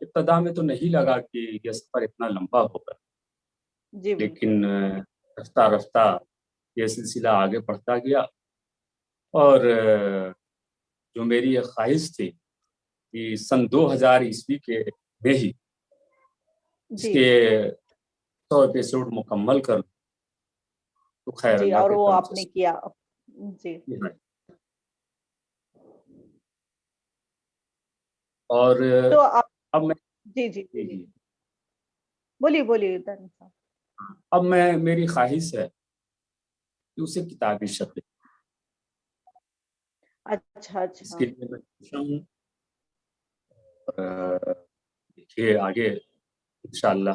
ابتدا میں تو نہیں لگا کہ یہ سفر اتنا لمبا ہوگا، جی بالکل لیکن رفتہ رفتہ یہ سلسلہ آگے بڑھتا گیا، اور جو میری یہ خواہش تھی کہ سن 2000 کے میں ہی اس جی کے 100 ایپیسوڈ مکمل کر لوں، تو خیر جی، اللہ اور کے وہ کرم آپ سے نے کیا. جی اور تو آپ اب میں جی جی جی بولیے جی بولیے بولیے دانش صاحب. اب میری خواہش ہے کہ اسے کتابی شکل، اچھا اس اچھا. کے لیے میں پوچھا ہوں، دیکھیے آگے انشاءاللہ.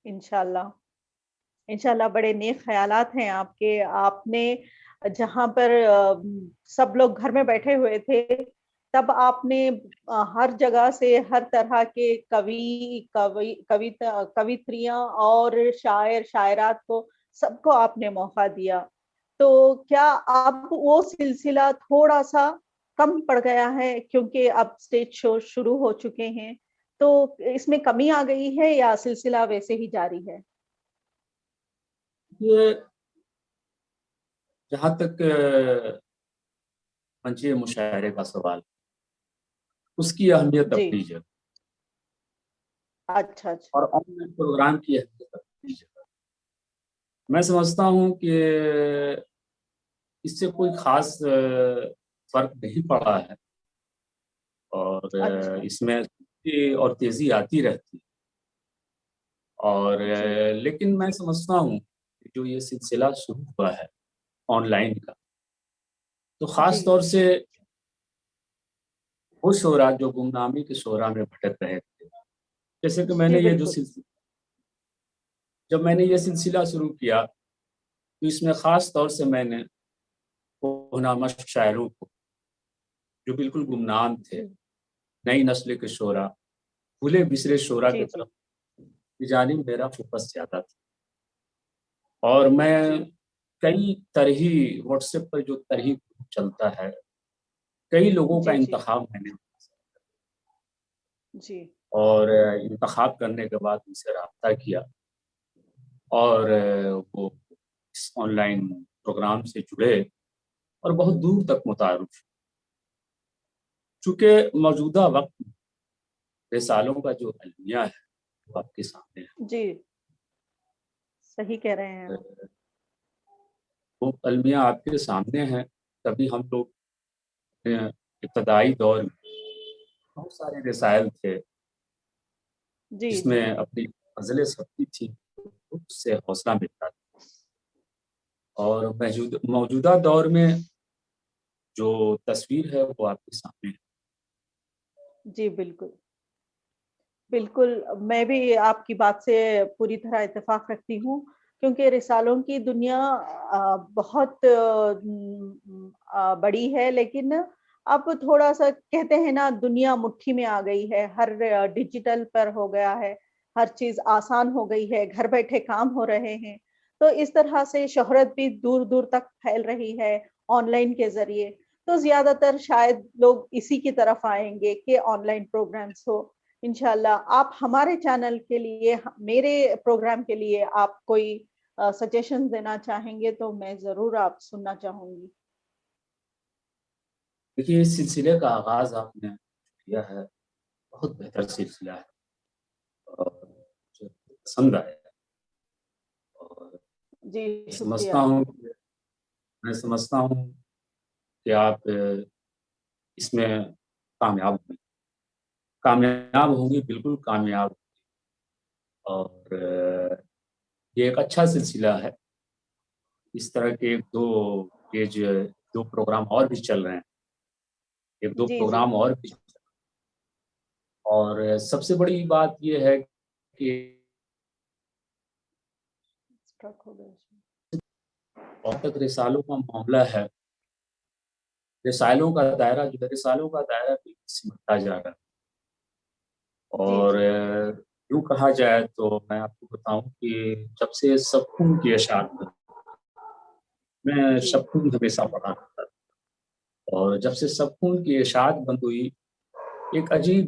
انشاءاللہ انشاءاللہ بڑے نیک خیالات ہیں آپ کے. آپ نے جہاں پر سب لوگ گھر میں بیٹھے ہوئے تھے، تب آپ نے ہر جگہ سے ہر طرح کے کویتریاں اور شاعر شاعرات کو سب کو آپ نے موقع دیا. تو کیا اب وہ سلسلہ تھوڑا سا کم پڑ گیا ہے کیونکہ اب اسٹیج شو شروع ہو چکے ہیں؟ تو اس میں کمی آ گئی ہے یا سلسلہ ویسے ہی جاری ہے؟ یہ جہاں تک منچے مشاعرے کا سوال، اس کی اہمیت جی. اپنی جگہ اچھا اچھا. اور آن لائن پروگرام کی اہمیت اپنی جگہ. میں سمجھتا ہوں کہ اس سے کوئی خاص فرق نہیں پڑا ہے، اور اچھا اس میں اور تیزی آتی رہتی ہے. اور جی لیکن میں سمجھتا ہوں کہ جو یہ سلسلہ شروع ہوا ہے آن لائن کا، تو جی خاص طور سے وہ شعراء جو گمنامی کے شعراء میں بھٹک رہے تھے، جیسے کہ میں جی نے یہ جو بالکل. سلسلہ جب میں نے یہ سلسلہ شروع کیا تو اس میں خاص طور سے میں نے مشق شاعروں کو جو بالکل گمنام تھے، جی نئی نسل کے شعراء، بھولے بسرے شعراء جی کی جی طرف کی جانب میرا فوکس زیادہ تھا. اور میں جی کئی طرحی واٹس ایپ پر جو طرحی چلتا ہے، کئی لوگوں کا جی جی انتخاب میں نے جی اور انتخاب کرنے کے بعد ان سے رابطہ کیا، اور وہ اس آن لائن پروگرام سے جڑے اور بہت دور تک متعارف. چونکہ موجودہ وقت میں رسالوں کا جو المیہ ہے وہ آپ کے سامنے جی صحیح کہہ رہے ہیں آپ. ہے، وہ المیہ آپ کے سامنے ہیں. تبھی ہم لوگ ابتدائی دور میں بہت سارے رسائل تھے جی جس جی میں اپنی غزلیں چھپتی تھی، اس سے حوصلہ ملتا تھا. اور موجودہ دور میں جو تصویر ہے وہ آپ کے سامنے ہے. جی بالکل بالکل. میں بھی آپ کی بات سے پوری طرح اتفاق رکھتی ہوں، کیونکہ رسالوں کی دنیا بہت بڑی ہے، لیکن اب تھوڑا سا کہتے ہیں نا، دنیا مٹھی میں آ گئی ہے، ہر ڈیجیٹل پر ہو گیا ہے، ہر چیز آسان ہو گئی ہے، گھر بیٹھے کام ہو رہے ہیں. تو اس طرح سے شہرت بھی دور دور تک پھیل رہی ہے آن لائن کے ذریعے. تو زیادہ تر شاید لوگ اسی کی طرف آئیں گے کہ آن لائن پروگرامز ہو. انشاءاللہ آپ ہمارے چینل کے لیے، میرے پروگرام کے لیے آپ کوئی سجیشن دینا چاہیں گے تو میں ضرور آپ سننا چاہوں گی. دیکھیے اس سلسلے کا آغاز آپ نے کیا ہے، بہت بہتر سلسلہ ہے اور مجھے پسند آیا. اور جی شکریہ. سمجھتا ہوں کہ آپ اس میں کامیاب ہوں گی، بالکل کامیاب. اور یہ ایک اچھا سلسلہ ہے. اس طرح کے ایک دو پیج، دو پروگرام اور بھی چل رہے ہیں، ایک دو جی جی پروگرام اور بھی. اور سب سے بڑی بات یہ ہے کہ اور تک رسالوں کا معاملہ ہے، رسالوں کا دائرہ بھی سمٹتا جا رہا ہے. جی اور جی یوں کہا جائے تو میں آپ کو بتاؤں کہ جب سے سکون کی اشاعت ہوئی، میں جی سکون ہمیشہ پڑھا کرتا تھا، اور جب سے سکون کی اشاعت بند ہوئی ایک عجیب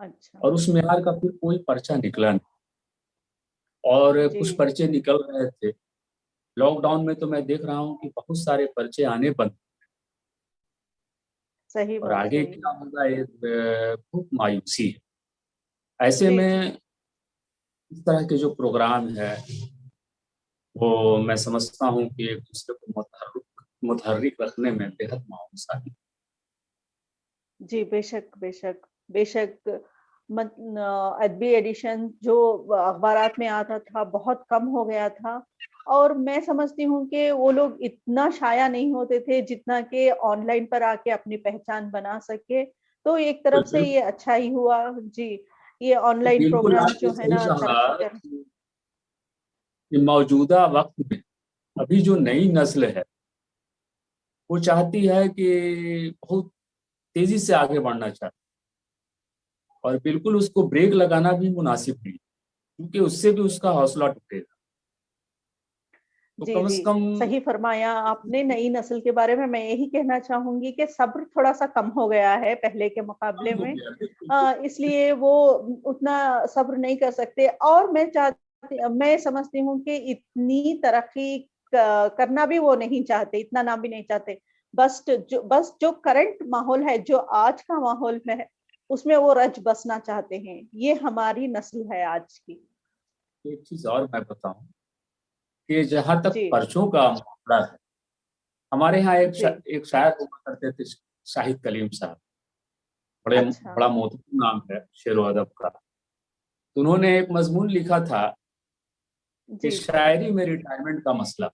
اچھا اور اس معیار کا پھر کوئی پرچہ نکلا نہیں، اور جی کچھ پرچے نکل رہے تھے۔ لاک ڈاؤن میں تو میں دیکھ رہا ہوں کہ بہت سارے پرچے آنے بند، صحیح اور بات آگے صحیح کیا بات ہوگا یہ بہت مایوسی ہے۔ ایسے جی میں جی اس طرح کے جو پروگرام ہے وہ میں سمجھتا ہوں کہ ایک دوسرے کو متحرک رکھنے میں بے حد معاون ثابت۔ جی بے شک بے شک بے شک ادبی ایڈیشن جو اخبارات میں آتا تھا بہت کم ہو گیا تھا، اور میں سمجھتی ہوں کہ وہ لوگ اتنا شائع نہیں ہوتے تھے جتنا کہ آن لائن پر آ کے اپنی پہچان بنا سکے، تو ایک طرف سے بالکل یہ اچھا ہی ہوا۔ جی یہ آن لائن بالکل پروگرامز آپ نے جو ہے صحیح نا کہا ترقی کر۔ کہ موجودہ وقت میں ابھی جو نئی نسل ہے وہ چاہتی ہے کہ بہت تیزی سے آگے بڑھنا چاہتی ہے، اور بالکل اس کو بریک لگانا بھی مناسب نہیں، کیونکہ اس سے بھی اس کا حوصلہ ٹوٹے گا۔ تو جی کم جی از کم صحیح فرمایا آپ نے۔ نئی نسل کے بارے میں یہی کہنا چاہوں گی کہ صبر تھوڑا سا کم ہو گیا ہے پہلے کے کم مقابلے ہو میں، گیا، بالکل اس لیے وہ اتنا صبر نہیں کر سکتے، اور میں سمجھتی ہوں کہ اتنی ترقی کرنا بھی وہ نہیں چاہتے، اتنا نام بھی نہیں چاہتے، بس جو کرنٹ ماحول ہے، جو آج کا ماحول میں ہے، اس میں وہ رچ بسنا چاہتے ہیں۔ یہ ہماری نسل ہے آج کی۔ ایک چیز اور میں بتاؤں کہ جہاں تک جی پرچوں کا معاملہ ہے، ہمارے ہاں جی ایک شاعر ہوا کرتے تھے، شاہد کلیم صاحب، اچھا بڑا محترم نام ہے شعر و ادب کا۔ تو انہوں نے ایک مضمون لکھا تھا کہ جی شاعری میں ریٹائرمنٹ کا مسئلہ،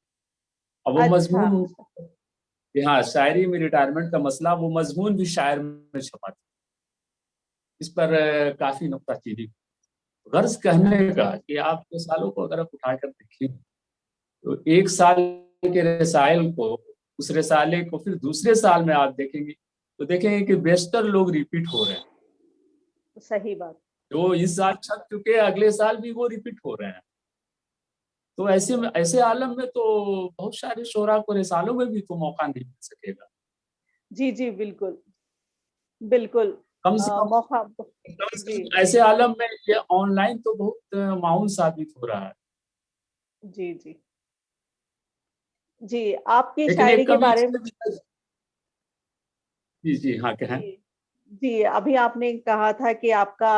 اب وہ اچھا مضمون، اچھا ہاں شاعری میں ریٹائرمنٹ کا مسئلہ، وہ مضمون بھی شاعر میں چھپا تھا۔ اس پر کافی نکتہ چینی، غرض کہنے جی کا کہ آپ کے سالوں کو اگر آپ اٹھا کر دیکھیں تو ایک سال کے رسائل کو، اس رسالے کو پھر دوسرے سال میں آپ دیکھیں گے تو دیکھیں گے کہ بیشتر لوگ ریپیٹ ہو رہے ہیں، صحیح بات جو اس سال چھپ چکے اگلے سال بھی وہ ریپیٹ ہو رہے ہیں۔ تو ایسے عالم میں تو بہت سارے شعراء کو رسالوں میں بھی تو موقع نہیں مل سکے گا۔ جی جی بالکل بالکل کم سے کم موقع جی ایسے عالم میں یہ آن لائن تو بہت معاون ثابت ہو رہا ہے، جی جی جی آپ کی لیکن شاعری ایک کے کمی بارے میں۔ جی جی ہاں کہیں۔ جی جی ابھی آپ نے کہا تھا کہ آپ کا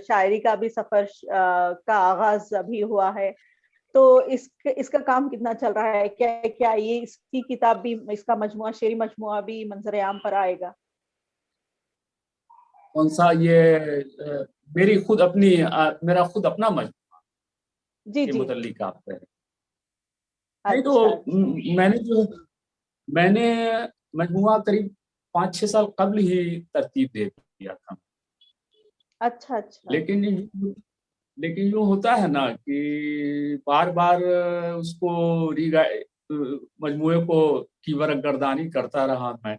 شاعری کا بھی سفر کا آغاز ابھی ہوا ہے، تو اس کا کام کتنا چل رہا ہے؟ کیا یہ اس کی کتاب بھی، اس کا مجموعہ، شعری مجموعہ بھی منظر عام پر آئے گا؟ کون سا یہ میرا خود اپنا مجموعہ جی کے جی متعلق آپ ہے؟ نہیں تو اچھا اچھا میں نے مجموعہ قریب 5-6 سال قبل ہی ترتیب دے دیا تھا، اچھا اچھا لیکن یوں ہوتا ہے نا کہ بار بار اس کو مجموعے کو کی ورق گردانی کرتا رہا میں،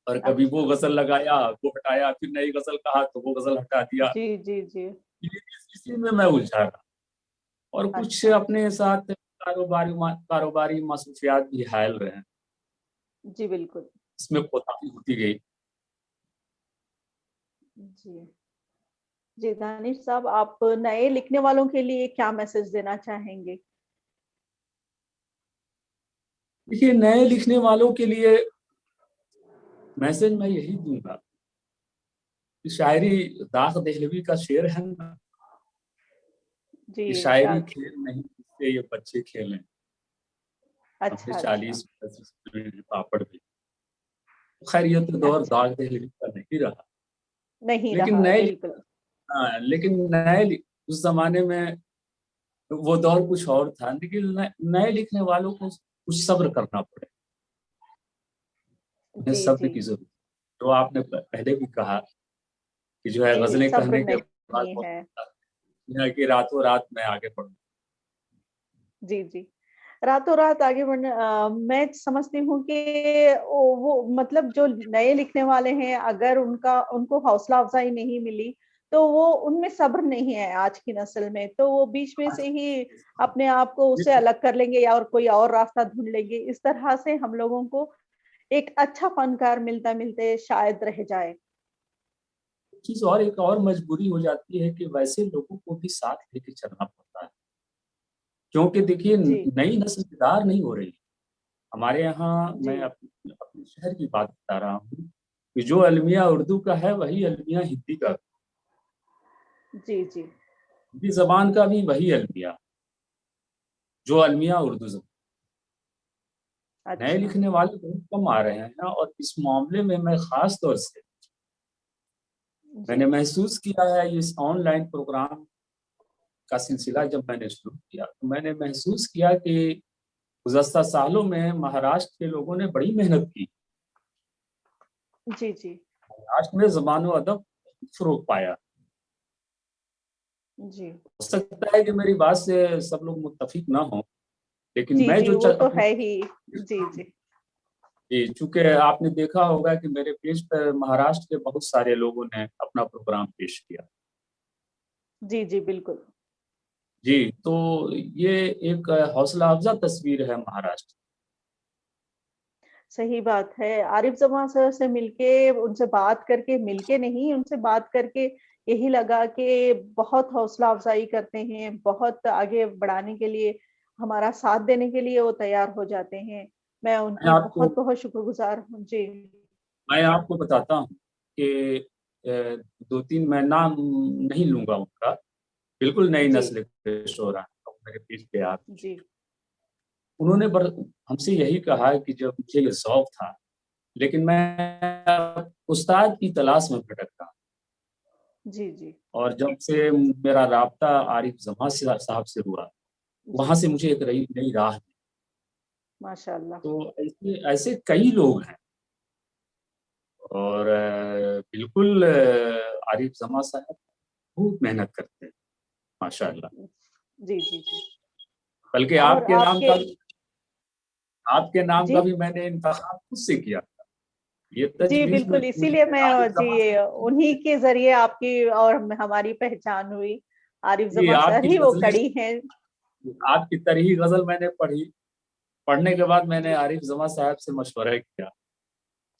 اور کبھی وہ اچھا غزل لگایا وہ ہٹایا، پھر نئی غزل کہا تو وہ غزل ہٹا دیا، جی جی جی اسی میں الجھا رہا، اور کچھ اچھا اچھا اپنے ساتھ کاروباری مصروفیات بھی حائل رہے، جی بالکل اس میں کوتاہی ہوتی گئی۔ جی جی دانش صاحب، آپ نئے لکھنے والوں کے لیے کیا میسج دینا چاہیں گے؟ دیکھیے نئے لکھنے والوں کے لیے میسج میں یہی دوں گا کہ شاعری داغ دہلوی کا شعر ہے نا جی کہ کیا؟ شاعری کھیل نہیں جس سے یہ بچے کھیلیں، ہم نے اچھا اچھا 40 پاپڑ بھی، خیر یہ تو دور اچھا داغ دہلوی کا نہیں رہا، نہیں لیکن رہا بالکل۔ نئے اس زمانے میں وہ دور کچھ اور تھا، لیکن نئے لکھنے والوں کو کچھ صبر کرنا پڑے، انہیں جی صبر جی کی ضرورت، جو آپ نے پہلے بھی کہا کہ جو ہے جی غزلیں صبر کہنے کے بعد نہیں ہے۔ کہ راتوں رات میں آگے بڑھوں۔ جی جی راتوں رات آگے بڑھنا، میں سمجھتی ہوں کہ وہ مطلب جو نئے لکھنے والے ہیں، اگر ان کو حوصلہ افزائی نہیں ملی تو وہ ان میں صبر نہیں ہے آج کی نسل میں، تو وہ بیچ میں سے ہی اپنے آپ کو اس سے الگ کر لیں گے، یا اور کوئی اور راستہ ڈھونڈ لیں گے۔ اس طرح سے ہم لوگوں کو ایک اچھا فنکار ملتا ملتے شاید رہ جائے. چیز اور ایک اور مجبوری ہو جاتی ہے کہ ویسے لوگوں کو بھی ساتھ لے کے چلنا پڑتا ہے، کیونکہ دیکھیے جی نئی نسل بیدار نہیں ہو رہی. ہمارے یہاں جی میں اپنے شہر کی بات بتا رہا ہوں کہ جو المیہ اردو کا ہے وہی المیہ ہندی کا، جی جی. ہندی زبان کا بھی وہی المیہ جو المیہ اردو زبان. نئے اچھا لکھنے والے بہت کم آ رہے ہیں، اور اس معاملے میں میں خاص طور سے میں جی نے محسوس کیا ہے. اس آن لائن پروگرام کا سلسلہ جب میں نے شروع کیا تو میں نے محسوس کیا کہ گزشتہ سالوں میں مہاراشٹر کے لوگوں نے بڑی محنت کی. جی جی مہاراشٹر میں زبان و ادب فروغ پایا. جی ہو سکتا ہے کہ میری بات سے سب لوگ متفق نہ ہوں، لیکن جی میں جی جو وہ تو ہے ہی. جی جی جی، چونکہ آپ نے دیکھا ہوگا کہ میرے پیج پر مہاراشٹر کے بہت سارے لوگوں نے اپنا پروگرام پیش کیا. جی جی بالکل جی، تو یہ ایک حوصلہ افزا تصویر ہے مہاراشٹر. صحیح بات ہے. عارف زمان سر سے مل کے ان سے بات کر کے، مل کے نہیں ان سے بات کر کے یہی لگا کہ بہت حوصلہ افزائی کرتے ہیں، بہت آگے بڑھانے کے لیے، ہمارا ساتھ دینے کے لیے وہ تیار ہو جاتے ہیں. میں ان میں کی آپ کو بہت بہت شکر گزار ہوں. جی میں آپ کو بتاتا ہوں کہ دو تین میں نام نہیں لوں گا ان کا، بالکل نئی جی نسل کے شعرا میرے پیج پہ آپ. جی انہوں نے ہم سے یہی کہا کہ جب مجھے یہ ذوق تھا، لیکن میں استاد کی تلاش میں بھٹکتا، جی جی اور جب سے میرا رابطہ عارف زمان صاحب سے ہوا، جی وہاں سے مجھے ایک نئی راہ دی. ماشاء اللہ. تو ایسے کئی لوگ ہیں، اور بالکل عارف زمان صاحب بہت محنت کرتے ہیں ماشاء اللہ. جی جی جی بلکہ اور آپ کے آپ کے نام کا جی بھی میں نے انتخاب خود سے کیا. یہ جی تجویز بالکل، اسی لیے مجھے میں عارف جی زمان صاحب. انہی کے ذریعے آپ کی اور ہماری پہچان ہوئی. عارف جی، زمان سر ہی وہ کڑی ہیں. آپ کی طرح غزل میں نے پڑھنے کے بعد میں نے عارف زمان صاحب سے مشورہ کیا.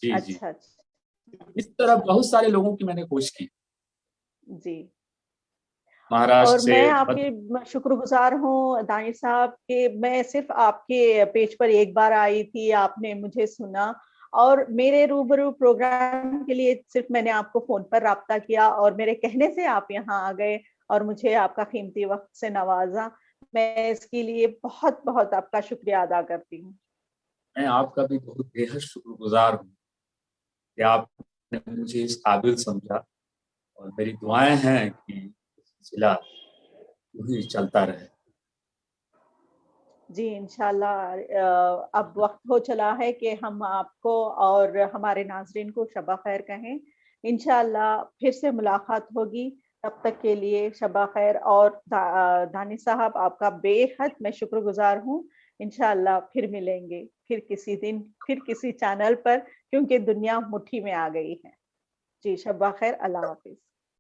جی جی، اچھا اچھا اس طرح بہت سارے لوگوں کی میں نے کوشش کی جی. اور مہاراشٹر سے. میں آپ کے شکر گزار ہوں دانش صاحب کہ میں صرف آپ کے پیج پر ایک بار آئی تھی، آپ نے مجھے سنا، اور میرے روبرو پروگرام کے لیے صرف میں نے آپ کو فون پر رابطہ کیا، اور میرے کہنے سے آپ یہاں آ گئے اور مجھے آپ کا قیمتی وقت سے نوازا. میں اس کے لیے بہت بہت آپ کا شکریہ ادا کرتی ہوں. میں آپ کا بھی بہت بے حد شکر گزار ہوں کہ آپ نے مجھے اس قابل سمجھا، اور میری دعائیں ہیں کہ سلسلہ وہی چلتا رہے. جی انشاءاللہ. اب وقت ہو چلا ہے کہ ہم آپ کو اور ہمارے ناظرین کو شبہ خیر کہیں. انشاءاللہ پھر سے ملاقات ہوگی. تب تک کے لیے شبہ خیر. اور دانش صاحب آپ کا بے حد میں شکر گزار ہوں. انشاءاللہ پھر ملیں گے، پھر کسی دن، پھر کسی چینل پر، کیونکہ دنیا مٹھی میں آ گئی ہے. جی شبہ خیر. اللہ حافظ.